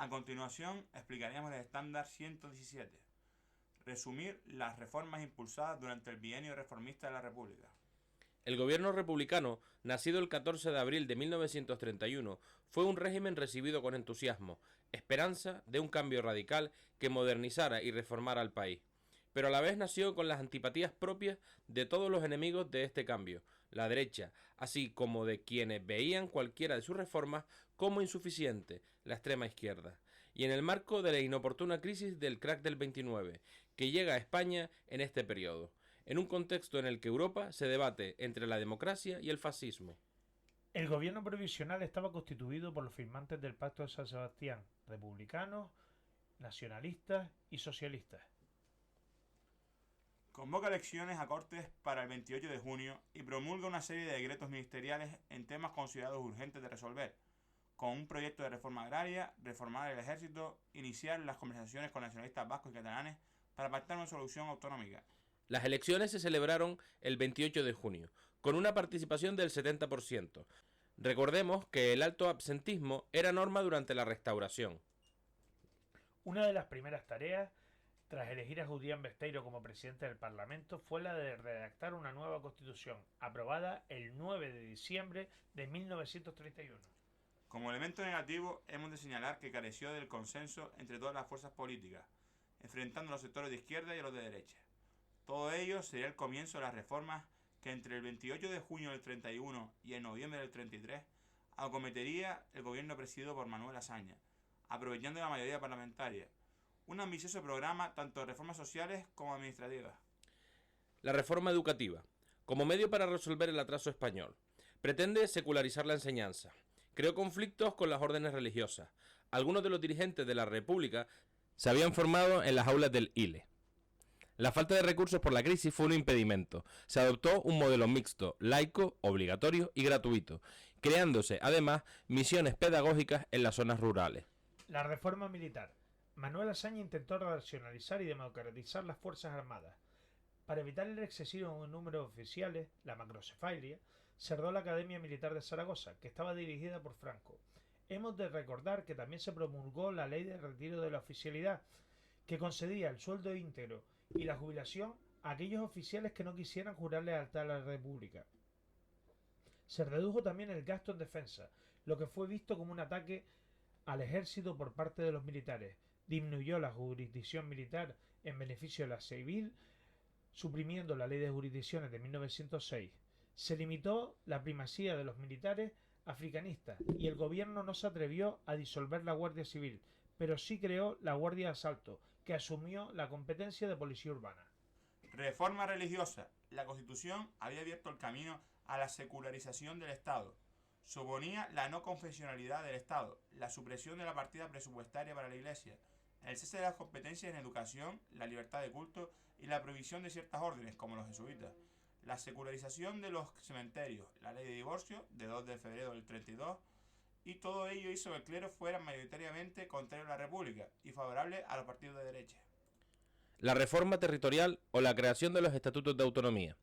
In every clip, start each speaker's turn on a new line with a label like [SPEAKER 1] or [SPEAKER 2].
[SPEAKER 1] A continuación explicaremos el estándar 117. Resumir las reformas impulsadas durante el bienio reformista de la República.
[SPEAKER 2] El gobierno republicano, nacido el 14 de abril de 1931, fue un régimen recibido con entusiasmo, esperanza de un cambio radical que modernizara y reformara al país. Pero a la vez nació con las antipatías propias de todos los enemigos de este cambio, la derecha, así como de quienes veían cualquiera de sus reformas como insuficiente, la extrema izquierda, y en el marco de la inoportuna crisis del crack del 29, que llega a España en este periodo, en un contexto en el que Europa se debate entre la democracia y el fascismo.
[SPEAKER 3] El gobierno provisional estaba constituido por los firmantes del Pacto de San Sebastián, republicanos, nacionalistas y socialistas.
[SPEAKER 1] Convoca elecciones a Cortes para el 28 de junio y promulga una serie de decretos ministeriales en temas considerados urgentes de resolver, con un proyecto de reforma agraria, reformar el ejército, iniciar las conversaciones con nacionalistas vascos y catalanes para pactar una solución autonómica.
[SPEAKER 2] Las elecciones se celebraron el 28 de junio, con una participación del 70%. Recordemos que el alto absentismo era norma durante la Restauración.
[SPEAKER 3] Una de las primeras tareas, tras elegir a Julián Besteiro como presidente del Parlamento, fue la de redactar una nueva constitución, aprobada el 9 de diciembre de 1931.
[SPEAKER 1] Como elemento negativo, hemos de señalar que careció del consenso entre todas las fuerzas políticas, enfrentando a los sectores de izquierda y a los de derecha. Todo ello sería el comienzo de las reformas que entre el 28 de junio del 31 y el noviembre del 33 acometería el gobierno presidido por Manuel Azaña, aprovechando la mayoría parlamentaria. Un ambicioso programa tanto de reformas sociales como administrativas.
[SPEAKER 2] La reforma educativa, como medio para resolver el atraso español, pretende secularizar la enseñanza. Creó conflictos con las órdenes religiosas. Algunos de los dirigentes de la República se habían formado en las aulas del ILE. La falta de recursos por la crisis fue un impedimento. Se adoptó un modelo mixto, laico, obligatorio y gratuito, creándose además misiones pedagógicas en las zonas rurales.
[SPEAKER 3] La reforma militar. Manuel Azaña intentó racionalizar y democratizar las Fuerzas Armadas. Para evitar el excesivo número de oficiales, la macrocefalia, cerró la Academia Militar de Zaragoza, que estaba dirigida por Franco. Hemos de recordar que también se promulgó la ley de retiro de la oficialidad, que concedía el sueldo íntegro y la jubilación a aquellos oficiales que no quisieran jurar lealtad a la República. Se redujo también el gasto en defensa, lo que fue visto como un ataque al ejército por parte de los militares. Disminuyó la jurisdicción militar en beneficio de la civil, suprimiendo la ley de jurisdicciones de 1906. Se limitó la primacía de los militares africanistas y el gobierno no se atrevió a disolver la Guardia Civil, pero sí creó la Guardia de Asalto, que asumió la competencia de policía urbana.
[SPEAKER 1] Reforma religiosa. La Constitución había abierto el camino a la secularización del Estado. Suponía la no confesionalidad del Estado, la supresión de la partida presupuestaria para la Iglesia, el cese de las competencias en educación, la libertad de culto y la prohibición de ciertas órdenes, como los jesuitas, la secularización de los cementerios, la ley de divorcio, de 2 de febrero del 32, y todo ello hizo que el clero fuera mayoritariamente contrario a la República y favorable a los partidos de derecha.
[SPEAKER 2] La reforma territorial o la creación de los estatutos de autonomía.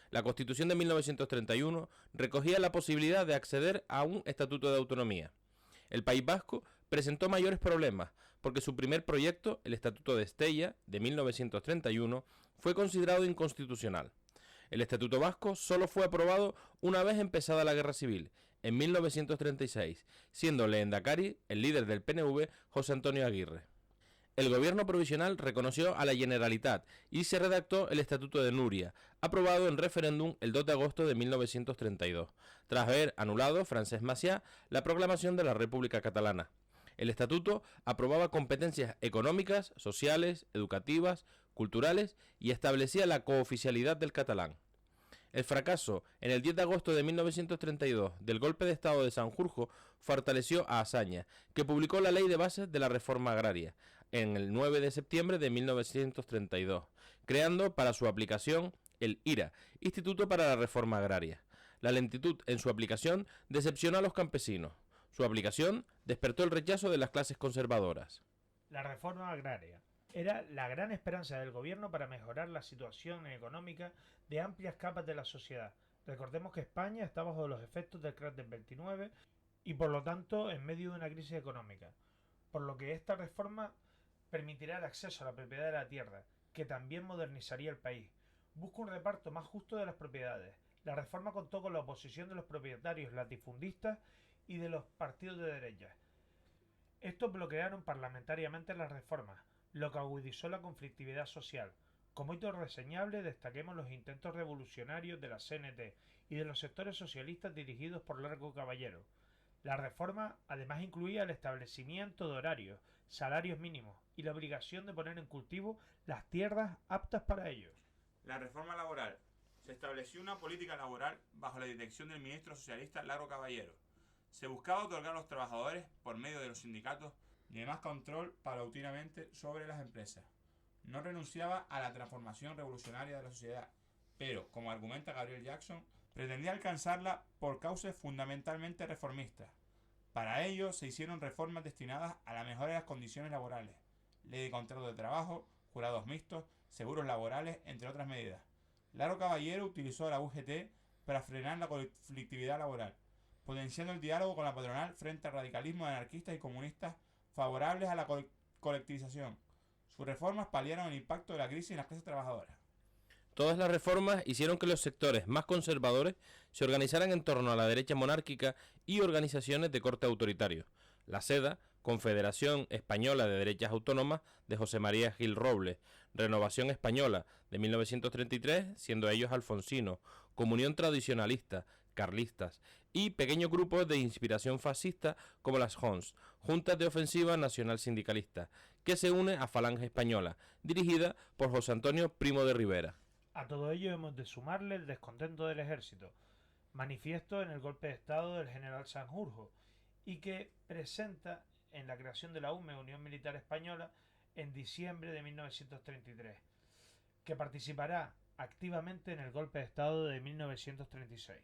[SPEAKER 2] La Constitución de 1931 recogía la posibilidad de acceder a un estatuto de autonomía. El País Vasco presentó mayores problemas porque su primer proyecto, el Estatuto de Estella, de 1931, fue considerado inconstitucional. El Estatuto Vasco solo fue aprobado una vez empezada la Guerra Civil, en 1936, siendo lehendakari el líder del PNV, José Antonio Aguirre. El gobierno provisional reconoció a la Generalitat y se redactó el Estatuto de Núria, aprobado en referéndum el 2 de agosto de 1932, tras haber anulado Francesc Macià la proclamación de la República Catalana. El estatuto aprobaba competencias económicas, sociales, educativas, culturales y establecía la cooficialidad del catalán. El fracaso en el 10 de agosto de 1932 del golpe de estado de Sanjurjo fortaleció a Azaña, que publicó la Ley de Bases de la Reforma Agraria en el 9 de septiembre de 1932, creando para su aplicación el IRA, Instituto para la Reforma Agraria. La lentitud en su aplicación decepcionó a los campesinos. Su aplicación despertó el rechazo de las clases conservadoras.
[SPEAKER 3] La reforma agraria era la gran esperanza del gobierno para mejorar la situación económica de amplias capas de la sociedad. Recordemos que España está bajo los efectos del crack del 29 y por lo tanto en medio de una crisis económica. por lo que esta reforma permitirá el acceso a la propiedad de la tierra, que también modernizaría el país. Busca un reparto más justo de las propiedades. La reforma contó con la oposición de los propietarios latifundistas y de los partidos de derecha. Estos bloquearon parlamentariamente las reformas, lo que agudizó la conflictividad social. Como hito reseñable destaquemos los intentos revolucionarios de la CNT y de los sectores socialistas dirigidos por Largo Caballero. La reforma además incluía el establecimiento de horarios, salarios mínimos y la obligación de poner en cultivo las tierras aptas para ellos.
[SPEAKER 1] La reforma laboral. Se estableció una política laboral bajo la dirección del ministro socialista Largo Caballero. Se buscaba otorgar a los trabajadores, por medio de los sindicatos, y más control paulatinamente sobre las empresas. No renunciaba a la transformación revolucionaria de la sociedad, pero, como argumenta Gabriel Jackson, pretendía alcanzarla por causas fundamentalmente reformistas. Para ello se hicieron reformas destinadas a la mejora de las condiciones laborales, ley de contratos de trabajo, jurados mixtos, seguros laborales, entre otras medidas. Largo Caballero utilizó a la UGT para frenar la conflictividad laboral, potenciando el diálogo con la patronal frente al radicalismo de anarquistas y comunistas favorables a la colectivización. Sus reformas paliaron el impacto de la crisis en las clases trabajadoras.
[SPEAKER 2] Todas las reformas hicieron que los sectores más conservadores se organizaran en torno a la derecha monárquica y organizaciones de corte autoritario. La SEDA, Confederación Española de Derechas Autónomas, de José María Gil Robles, Renovación Española, de 1933, siendo ellos alfonsinos, Comunión Tradicionalista, carlistas, y pequeños grupos de inspiración fascista como las JONS, Juntas de Ofensiva Nacional Sindicalista, que se une a Falange Española, dirigida por José Antonio Primo de Rivera.
[SPEAKER 3] A todo ello hemos de sumarle el descontento del ejército, manifiesto en el golpe de estado del general Sanjurjo, y que presenta en la creación de la UME, Unión Militar Española, en diciembre de 1933, que participará activamente en el golpe de estado de 1936.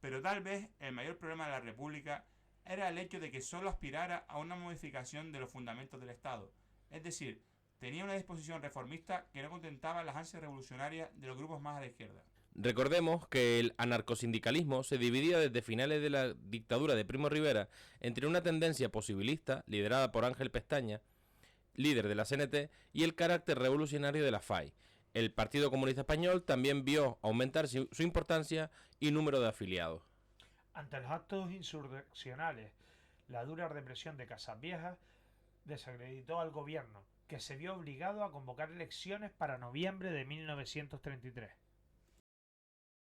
[SPEAKER 1] Pero tal vez el mayor problema de la República era el hecho de que solo aspirara a una modificación de los fundamentos del Estado, es decir, tenía una disposición reformista que no contentaba las ansias revolucionarias de los grupos más a la izquierda.
[SPEAKER 2] Recordemos que el anarcosindicalismo se dividía desde finales de la dictadura de Primo de Rivera entre una tendencia posibilista, liderada por Ángel Pestaña, líder de la CNT, y el carácter revolucionario de la FAI. El Partido Comunista Español también vio aumentar su importancia y número de afiliados.
[SPEAKER 3] Ante los actos insurreccionales, la dura represión de Casas Viejas desacreditó al gobierno, que se vio obligado a convocar elecciones para noviembre de 1933.